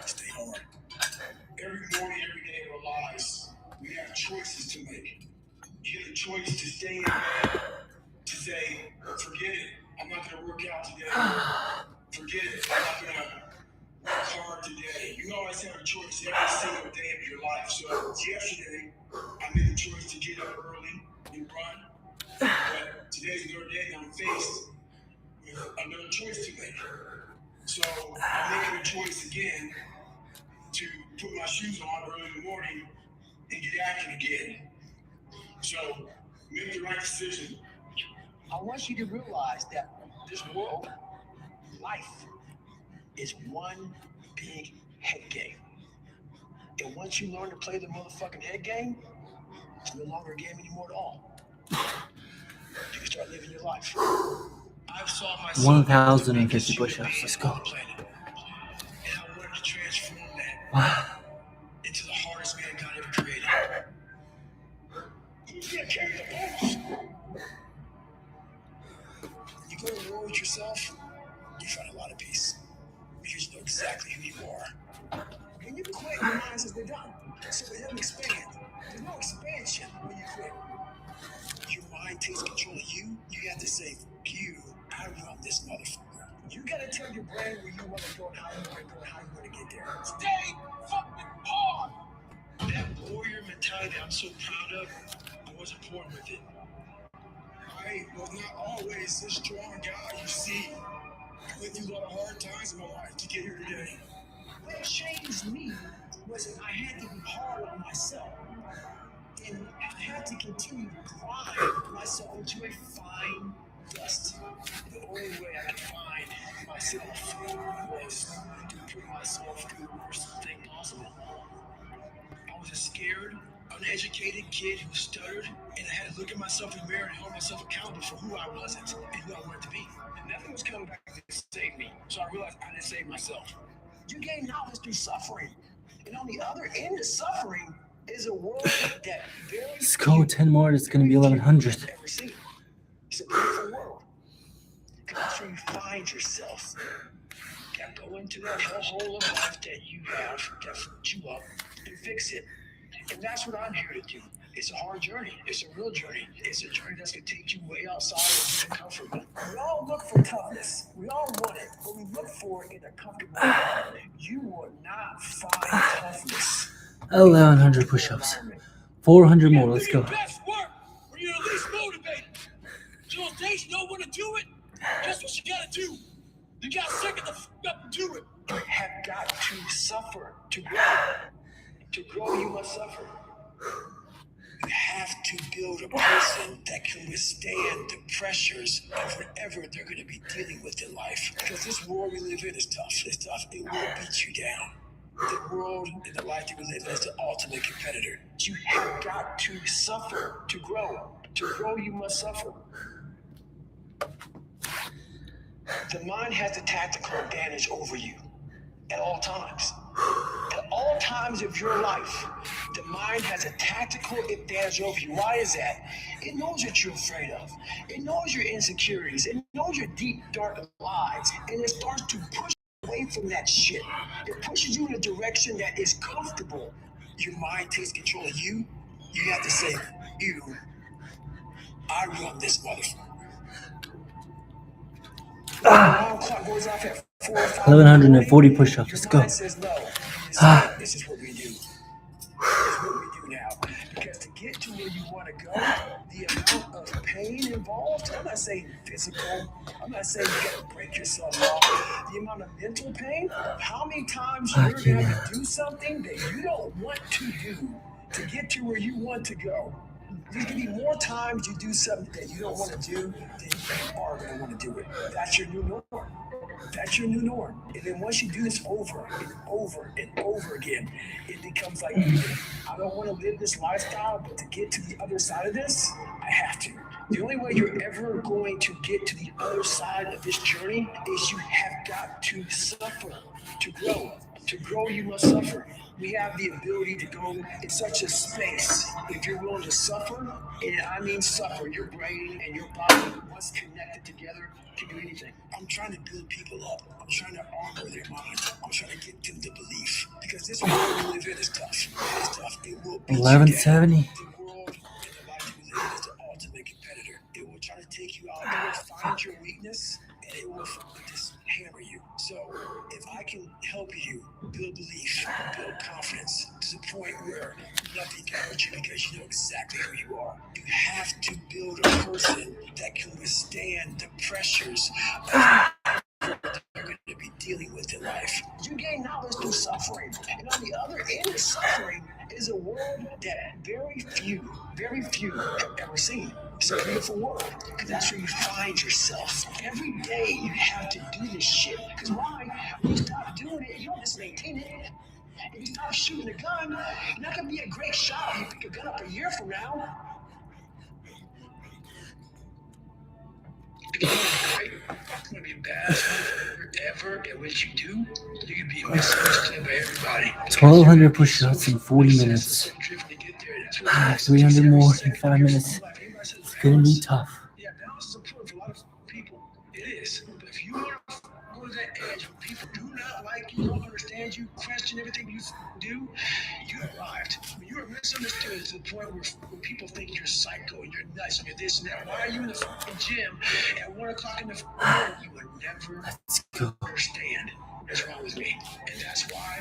Stay hard. Every morning, every day of our lives, we have choices to make. You have a choice to stay in bed, to say, forget it, I'm not going to work out today. Forget it, I'm not going to work hard today. You always have a choice every single day of your life. So yesterday, I made a choice to get up early and run. But today's another day I'm faced with another choice to make. So I'm making a choice again to put my shoes on early in the morning and get active again. So make the right decision. I want you to realize that this world, life, is one big head game. And once you learn to play the motherfucking head game, it's no longer a game anymore at all. You can start living your life. I've saw myself 1,050 push-ups. Let's go. And I wanted to transform that into the hardest man God ever created. Who's gonna carry the balls? You go to war with yourself, you find a lot of peace. Because you know exactly who you are. When you quit, your mind says we're done. So it doesn't expand. There's no expansion when you quit. Your mind takes control of you. You have to say, you, I run this motherfucker. You gotta tell your brain where you wanna go and how you wanna go and how you wanna get there. Stay fucking hard! That warrior mentality that I'm so proud of, I wasn't born with it. I was not always this strong guy you see. I went through a lot of hard times in my life to get here today. What changed me was that I had to be hard on myself. And I had to continue to grind myself into a fine dust. The only way I could find myself was to put myself through the worst thing possible. I was a scared, uneducated kid who stuttered, and I had to look at myself in the mirror and hold myself accountable for who I wasn't and who I wanted to be. And nothing was coming back to save me, so I realized I didn't save myself. You gain knowledge through suffering, and on the other end of suffering is a world that very Let's go 10 more. It's going to be 1100. ever seen. It's a beautiful world. That's where you find yourself. Now go into that hellhole of life that you have that fucked you up and fix it. And that's what I'm here to do. It's a hard journey. It's a real journey. It's a journey that's going to take you way outside of being comfortable. We all look for toughness. We all want it, but we look for it in a comfortable way. You will not find toughness. 1100 push-ups. 400 more. Let's go. Best work when you're the least motivated. So in case you don't want to do it, guess what you got to do? You got to stick it the fuck up and do it. You have got to suffer to grow. To grow, you must suffer. You have to build a person that can withstand the pressures of whatever they're going to be dealing with in life. Because this world we live in is tough. It's tough. It will beat you down. The world and the life that we live in is the ultimate competitor. You have got to suffer to grow. To grow, you must suffer. The mind has a tactical advantage over you at all times. At all times of your life, the mind has a tactical advantage over you. Why is that? It knows what you're afraid of. It knows your insecurities. It knows your deep, dark lies. And it starts to push away from that shit. It pushes you in a direction that is comfortable. Your mind takes control of you. You have to say, I run this motherfucker. Alarm clock goes off at 4 or 5. 1140 push-ups. Let's go. Says no. This is what we do. This is what we do now. Because to get to where you want to go, the amount of pain involved, I'm not saying physical, I'm not saying you got to break yourself off. The amount of mental pain, how many times you're going to have to do something that you don't want to do to get to where you want to go. There's going to be more times you do something that you don't want to do than you are going to want to do it. That's your new norm. That's your new norm. And then once you do this over and over and over again, it becomes like, I don't want to live this lifestyle, but to get to the other side of this, I have to. The only way you're ever going to get to the other side of this journey is you have got to suffer to grow. To grow, you must suffer. We have the ability to go in such a space if you're willing to suffer, and I mean suffer. Your brain and your body, once connected together, can do anything. I'm trying to build people up. I'm trying to armor their mind. I'm trying to get them to believe. Because this world we live in is tough. It is tough. It will beat 1170. you down. The world and the life we live in is the ultimate competitor. It will try to take you out. It will find your weakness, and it will just hammer you. So if I can help you build belief, build confidence to the point where nothing can hurt you because you know exactly who you are. You have to build a person that can withstand the pressures of they're going to be dealing with in life. You gain knowledge through suffering. And on the other end of suffering is a world that very few have ever seen. It's a beautiful world, because that's where you find yourself. Every day you have to do this shit. Because why? When you stop doing it, you don't just maintain it. If you stop shooting a gun, you're not going to be a great shot if you pick a gun up a year from now. It's going to be bad forever at what you do. You can be misunderstood by everybody. 1200 push-ups in 40 minutes. 300 more in 5 minutes. It's gonna be tough. Yeah, balance is important for a lot of people. It is. But if you want to go to that edge where people do not like you, don't understand you, question everything you do, you arrived. When you are misunderstood to the point where people think you're psycho and you're nuts and you're this and that, why are you in the fucking gym at 1 o'clock in the morning? You would never understand what's wrong with me. And that's why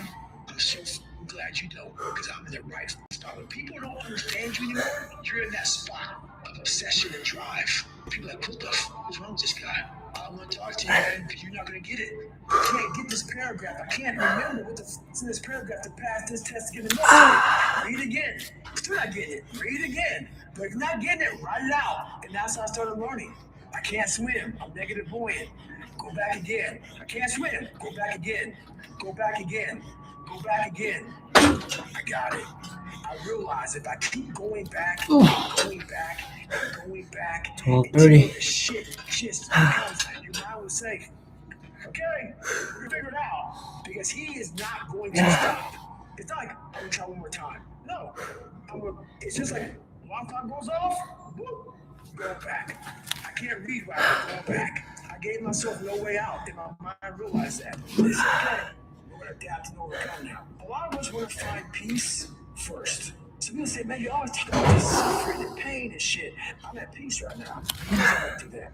I'm so glad you know, because I'm in the right spot. When people don't understand you anymore, you're in that spot of obsession and drive. People are like, what the fuck is wrong with this guy? I don't want to talk to you, man, because you're not going to get it. I can't get this paragraph. I can't remember what the fuck's in this paragraph to pass this test to get a message. Read it again. Still not getting it. Read it again. But if you're not getting it, write it out. And that's how I started learning. I can't swim. I'm negative buoyant. Go back again. I can't swim. Go back again. Go back again. Go back again. I got it. I realize if I keep going back, going back, and going back, 12:30. until the shit just becomes, your mind will say, okay, we figured it out. Because he is not going to stop. It's not like, I'm going to try one more time. No. It's just like, alarm clock goes off, whoop, go back. I can't read right now, go back. I gave myself no way out, and my mind realized that. It's okay. We're going to adapt and overcome now. A lot of us want to find peace first. Some people say, man, you always talk about this suffering and pain and shit. I'm at peace right now. You don't do that.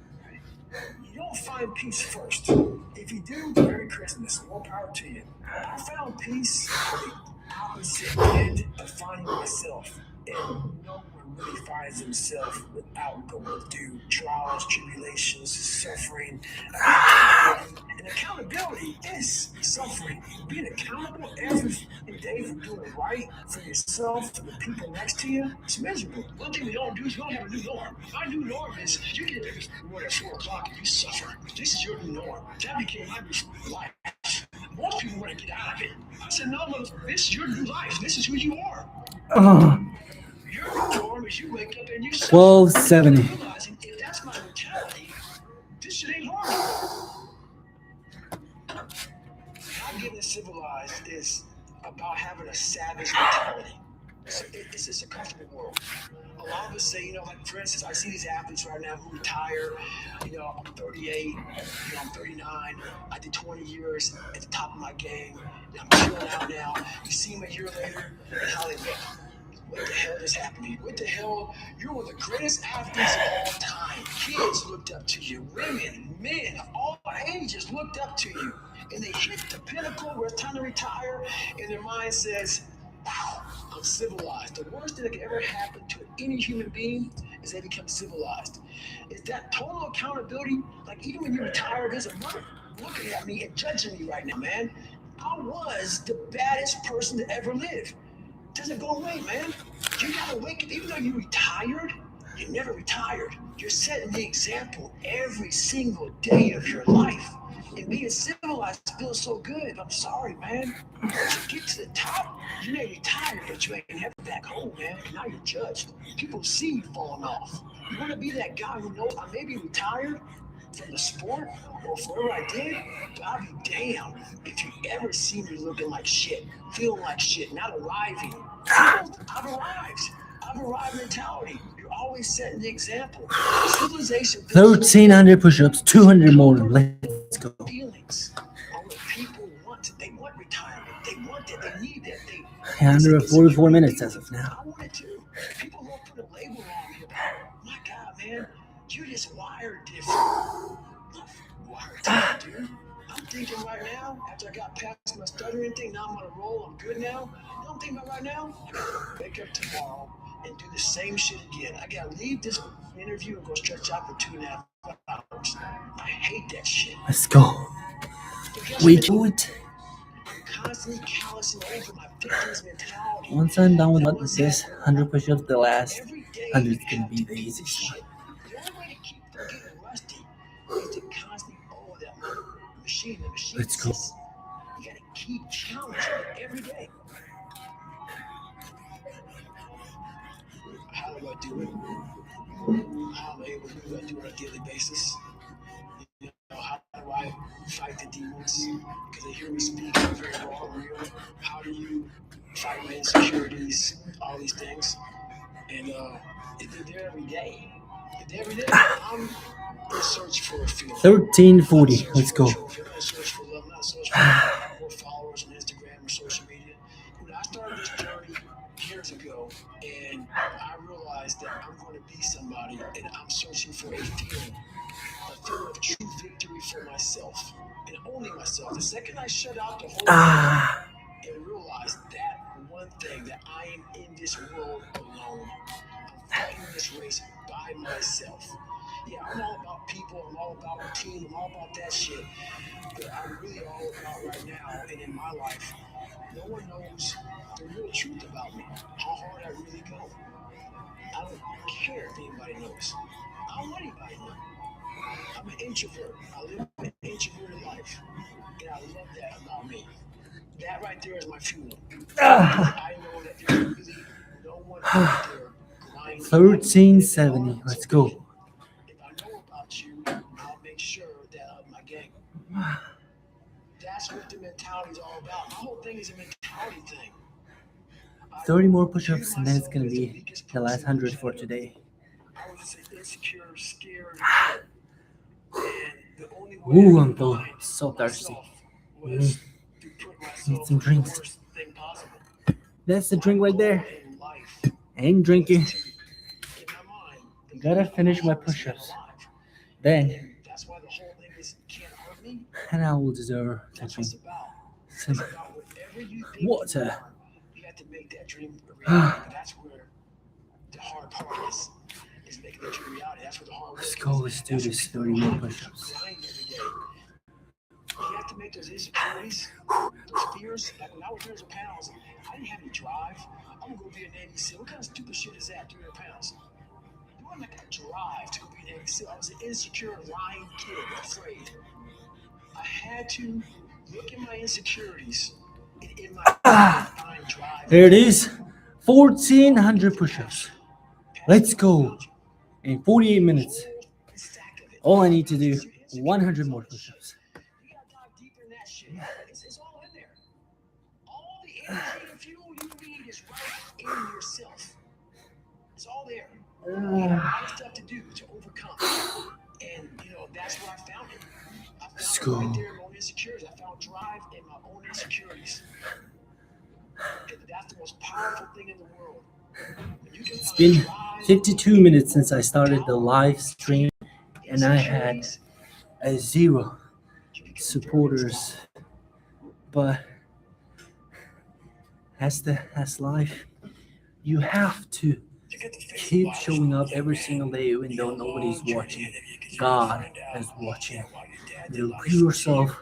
You don't find peace first. If you do, Merry Christmas. More power to you. I found peace on the opposite end of finding myself. And no one really finds himself without going through trials, tribulations, suffering. And accountability is suffering. Being accountable every day for doing right for yourself, for the people next to you, it's miserable. One thing we don't do is we don't have a new norm. Our new norm is you get there at 4 o'clock and you suffer. This is your new norm. That became my new life. Most people want to get out of it. I said, no, motherfucker, this is your new life. This is who you are. Your new norm is you wake up and you suffer. 12:70. Realizing if that's my mentality, this shit ain't hard. Not getting civilized is about having a savage mentality. It's just a comfortable world. A lot of us say, like for instance, I see these athletes right now who retire. I'm 38, I'm 39. I did 20 years at the top of my game. I'm chilling out now. You see them a year later and how they look. What the hell just happened to you? What the hell? You're one of the greatest athletes of all time. Kids looked up to you. Women, men, all ages looked up to you. And they hit the pinnacle where it's time to retire, and their mind says, wow, I'm civilized. The worst thing that could ever happen to any human being is they become civilized. It's that total accountability. Like even when you retire, there's a mother looking at me and judging me right now, man. I was the baddest person to ever live. Doesn't go away, man. You gotta wake up. Even though you retired, you never retired. You're setting the example every single day of your life. And being civilized feels so good. I'm sorry, man. To get to the top, you may retire, but you ain't never back home, man. Now you're judged. People see you falling off. You want to be that guy who knows I may be retired from the sport or for whatever I did, but I'll be damned if you ever see me looking like shit, feeling like shit, not arriving. I've arrived. I've arrived mentality. You're always setting the example. Civilization. 1,300 push-ups, 200 more. Let's go. Feelings are what people want. They want retirement. They want it. They need it. 144 minutes as of now. I want it too. People won't put a label on me about, my God, man, you just wired different. Wired different, dude. I'm thinking right now, after I got past my stuttering thing, now I'm on a roll, I'm good now. You know what I'm thinking about right now? I gotta wake up tomorrow and do the same shit again. I gotta leave this interview and go stretch out for 2.5 hours. I hate that shit. Let's go. We do it. I'm constantly callousing over my victim's mentality. Once I'm done with this 100 push-ups, the last 100 is gonna be the easiest one. The only way to keep from getting rusty is to constantly follow that machine. The machine. Let's go. You gotta keep challenging it every day. How do I do it? How am I able to do it? I do it on a daily basis. How do I fight the demons? Because they hear me speak very raw and real. How do you fight my insecurities? All these things. And they're there every day. Every day. I'm in search for a feeling. 1340. Let's go. I'm in search for love, not search for more followers on Instagram or social media. When I started this journey years ago, and I realized that I'm going to be somebody, and I'm searching for a feeling of true victory for myself, and only myself. The second I shut out the whole world and realized that one thing, that I am in this world alone. I'm fighting this race by myself. Yeah, I'm all about people, I'm all about a team, I'm all about that shit. But I'm really all about right now and in my life, no one knows the real truth about me, how hard I really go. I don't care if anybody knows. I don't want anybody to know. I'm an introvert. I live an introverted life. And I love that about me. That right there is my fuel. I know that there's really no one out there grinding. 1370. Let's go. If I know about you, I'll make sure that up my game. That's what the mentality is all about. My whole thing is a mentality thing. 30 more push-ups, and then it's gonna be the last 100 for today. I was just an insecure, scared, and the only way Ooh, I I'm could find so thirsty. myself was to put myself Need some in the drinks. worst thing possible. That's the drink right there. In life, I ain't drinking. in my mind, the Gotta thing finish my about is being push-ups. alive. Then, And that's why the whole thing is can't hurt me. and I will deserve to That's what it's drink about. some It's about whatever you think you water. are, you have to make that dream a reality. That's where the hard part is making the dream reality. That's where the hard work Let's is. go. Let's do That's this. what 30 people more grind push-ups. every day. You have to make those insecurities, those fears. Like when I was 300 pounds, I didn't have any drive. I'm gonna go be a Navy SEAL. What kind of stupid shit is that? 300 pounds. You want like a drive to go be a Navy SEAL. I was an insecure, lying kid, afraid. I had to look at my insecurities and in my mind drive. There it is. 1400 push-ups. Let's go. In 48 minutes. All I need to do, 100 more push-ups. You gotta dive deeper in that shit. It's all in there. All the energy and fuel you need is right in yourself. It's all there. You got a lot of stuff to do to overcome. And that's where I found it. I found Let's it go. right there in my own insecurities. I found drive in my own insecurities. And that's the most powerful thing in the world. When you can It's find been drive, 52 minutes since I started the live stream, and I had insecurities, a 0 you become very supporters. But that's life. You have to You get to face keep the life. showing up every Yeah, single day, even though man. nobody's Long journey watching. ahead of you 'cause you're God gonna find out is watching. why your dad did You life be for yourself,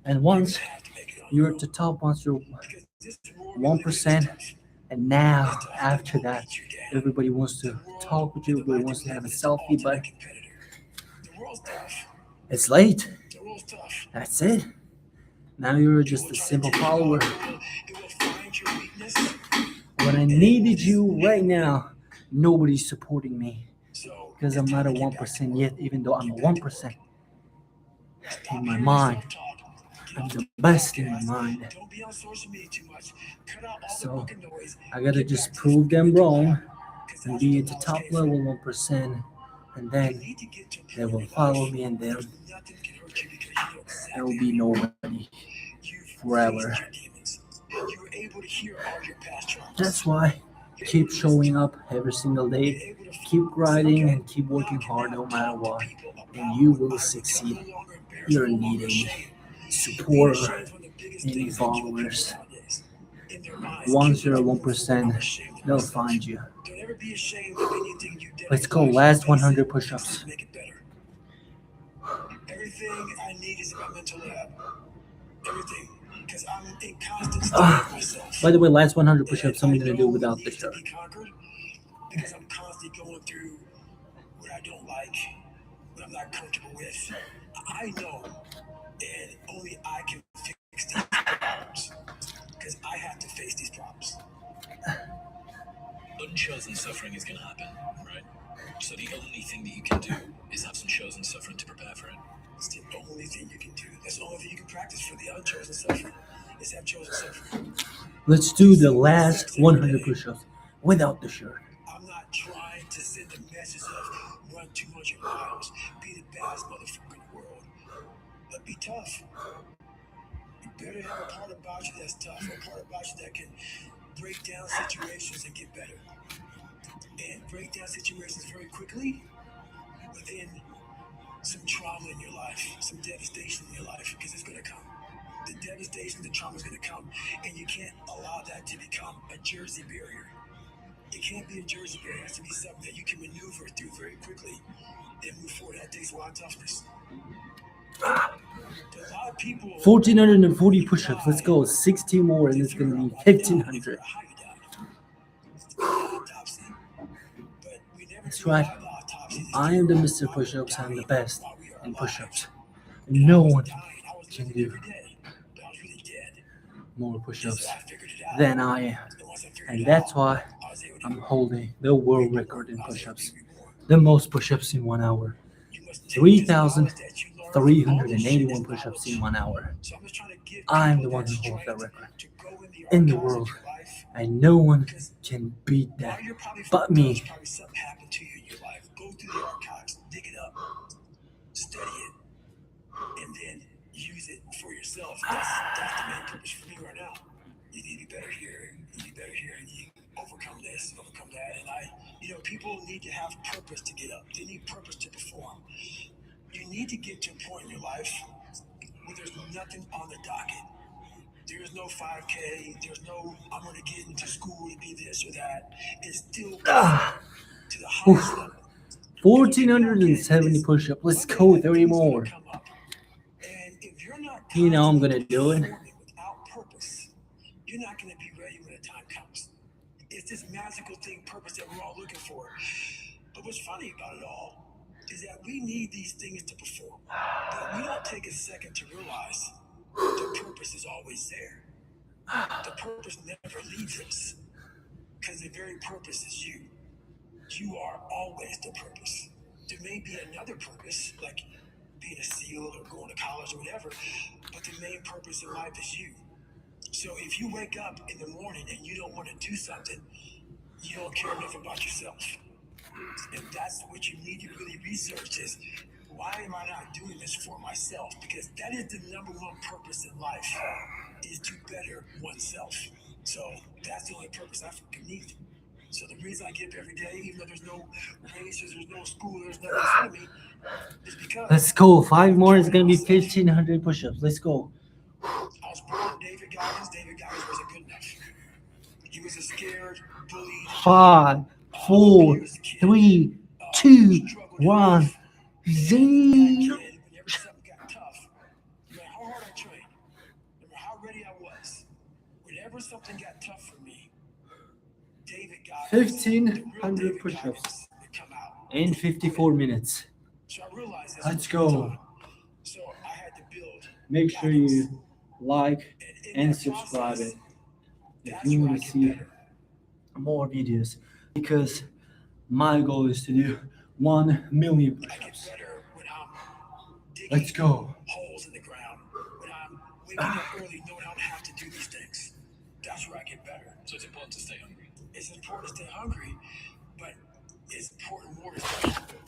and you. once You have to make it on you're your at the top, once you're own. Because this world we live in is 1%, tough. and now It's tough. after Don't that, beat you down. everybody wants The to world talk with you, and the everybody life wants that to we have a live is selfie, ultimate but competitor. The world's tough. it's late. The world's tough. That's it. Now you're People just a try to simple take you follower. out. It will find your weakness. When I needed you right now, nobody's supporting me So because I'm it's not a time to get back to 1% work. yet, even though I'm a Get back to 1%. work. Stop In my hearing mind, yourself talk. Get I'm off the the best in my podcast. mind. Don't be on social media too much. Cut out all the So fucking noise. I gotta Get just back to prove them mental wrong health, 'cause and that's be where at the knowledge top came from. level 1%, and You then need to get to a they point will in your follow life me, and then where nothing can hurt you because you know there will exactly be who you are. nobody You've forever. faced your demons. You were able to hear all your past traumas. That's why You're keep able to showing listen up every single to- you're day, able to keep grinding, okay, and keep now I working can hard now no matter talk to what, people about and you what will I would tell. succeed. No longer embarrassed, You're no longer needing ashamed. Being support, ashamed is one of the biggest any things that kill people followers. nowadays. In their minds, Once kill you're them a to move forward. I'm 1%, ashamed of they'll myself. find you. Don't ever be ashamed of anything you did Let's in go, life. last Face 100 it, push-ups. fix it, make it better. Everything I need is in my mental lab. Everything. Because I'm in constant study of myself. By the way, last 100 push-ups I'm And I gonna know do what without the needs to shirt. be conquered because I'm constantly going through what I don't like, what I'm not comfortable with. I know, and only I can fix these problems because I have to face these problems. Unchosen suffering is going to happen, right? So the only thing that you can do is have some chosen suffering to prepare for it. It's the only thing you can do. That's the only thing you can practice for the unchosen suffering is have chosen suffering. Let's do the last 100 push-ups without the shirt. I'm not trying to send a message of run 200 miles, be the baddest motherfucker in the world. But be tough. You better have a part about you that's tough, a part about you that can break down situations and get better. And break down situations very quickly within some trauma in your life, some devastation in your life, because it's going to come. The devastation, the trauma is going to come, and you can't allow that to become a Jersey barrier. It can't be a Jersey barrier. It has to be something that you can maneuver through very quickly and move forward. That takes a lot of toughness. A lot of people 1440 push-ups. Let's go. 16 more, and it's gonna be 1500. That's right. I am the Mr. Push-ups. I'm the best. in push-ups. No one can do more push-ups than I am. And that's why I'm holding the world record in push-ups. The most push-ups in 1 hour. 3,381 push-ups in 1 hour. I'm the one who holds that record in the world. And no one can beat that but me. Something happened to you in your life. Go through the archives, dig it up, study it, and then use it for yourself. That's the main purpose for me right now. You need to be better here. You need to be better here. You need to overcome this, overcome that. And people need to have purpose to get up. They need purpose to perform. You need to get to a point in your life where there's nothing on the docket. There's no 5K. There's no, I'm going to get into school to be this or that. It's still to the highest level. 1,470 push-ups. Let's go 30 more. And if you're not I'm going to do it. without purpose, you're not going to be ready when the time comes. It's this magical thing, purpose, that we're all looking for. But what's funny about it all is that we need these things to perform. But we don't take a second to realize the purpose is always there. The purpose never leaves us, because the very purpose is you. You are always the purpose. There may be another purpose, like being a SEAL or going to college or whatever, but the main purpose in life is you. So if you wake up in the morning and you don't want to do something, you don't care enough about yourself. And that's what you need to really research is, why am I not doing this for myself? Because that is the number one purpose in life, is to better oneself. So that's the only purpose I fucking need. So the reason I get up every day, even though there's no races, there's no school, there's nothing in front of me, is because Let's go. 5 more is going to be 1,500 push-ups. Let's go. I was born David Goggins. David Goggins wasn't good enough. He was a scared, bullied. 5, 4, 3, 2, 1, 0. Whenever something got tough, no matter how hard I trained, no matter how ready I was, whenever something got tough for me, David Goggins, 1,500 push-ups in 54 minutes. So I realized this Let's was go. time. So I had to build. Make sure you like and subscribe it if you want to see more videos, because my goal is to do 1 million push-ups. Let's go. Holes in the ground. When I'm waking up early, knowing I don't have to do these things. That's where I get better. So it's important to stay hungry. It's important to stay hungry, but it's important more to stay hungry.